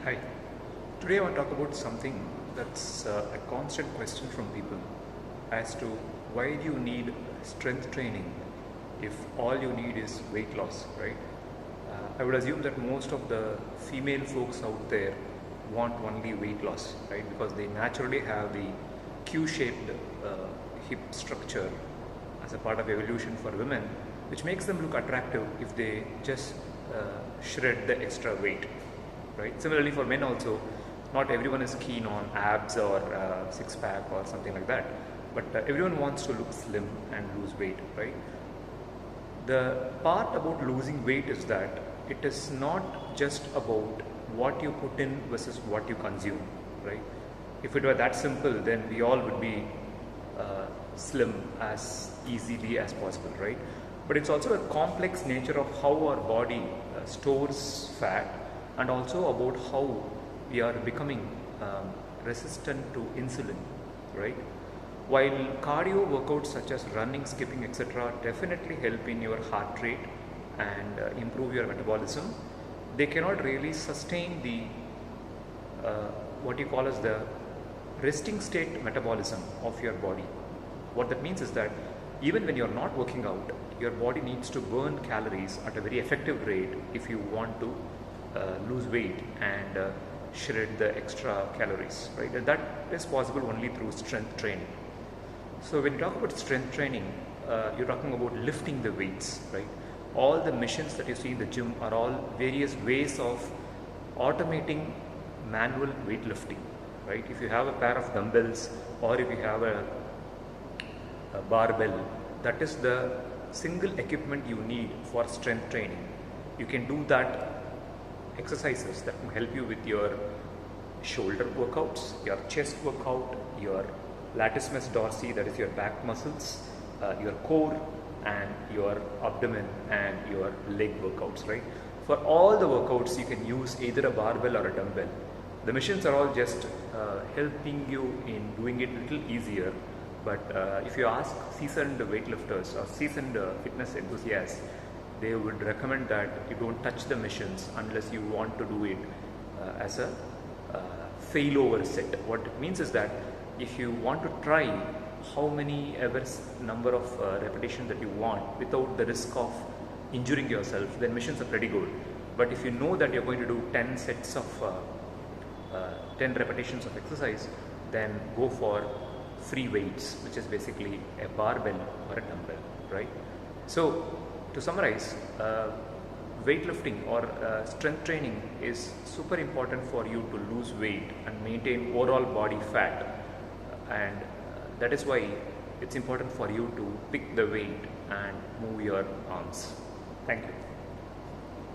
Hi. Today I want to talk about something that's a constant question from people as to why do you need strength training if all you need is weight loss, right? I would assume that most of the female folks out there want only weight loss, right? Because they naturally have the Q-shaped hip structure as a part of evolution for women, which makes them look attractive if they just shred the extra weight, right? Similarly, for men also, not everyone is keen on abs or six pack or something like that, but everyone wants to look slim and lose weight, right? The part about losing weight is that it is not just about what you put in versus what you consume, right? If it were that simple, then we all would be slim as easily as possible, right? But it's also a complex nature of how our body stores fat, and also about how we are becoming resistant to insulin, right? While cardio workouts such as running, skipping, etc., definitely help in your heart rate and improve your metabolism, they cannot really sustain the what you call as the resting state metabolism of your body. What that means is that even when you're not working out, your body needs to burn calories at a very effective rate if you want to lose weight and shred the extra calories, right? And that is possible only through strength training. So when you talk about strength training, you're talking about lifting the weights, right? All the machines that you see in the gym are all various ways of automating manual weightlifting, right? If you have a pair of dumbbells or if you have a barbell, that is the single equipment you need for strength training. You can do that exercises that can help you with your shoulder workouts, your chest workout, your latissimus dorsi, that is your back muscles, your core, and your abdomen and your leg workouts, right? For all the workouts, you can use either a barbell or a dumbbell. The machines are all just helping you in doing it a little easier. But if you ask seasoned weightlifters or seasoned fitness enthusiasts, they would recommend that you don't touch the machines unless you want to do it as a failover set. What it means is that if you want to try how many ever number of repetitions that you want without the risk of injuring yourself, then machines are pretty good. But if you know that you're going to do 10 sets of 10 repetitions of exercise, then go for free weights, which is basically a barbell or a dumbbell, right? So to summarize, weightlifting or strength training is super important for you to lose weight and maintain overall body fat, and that is why it's important for you to pick the weight and move your arms. Thank you.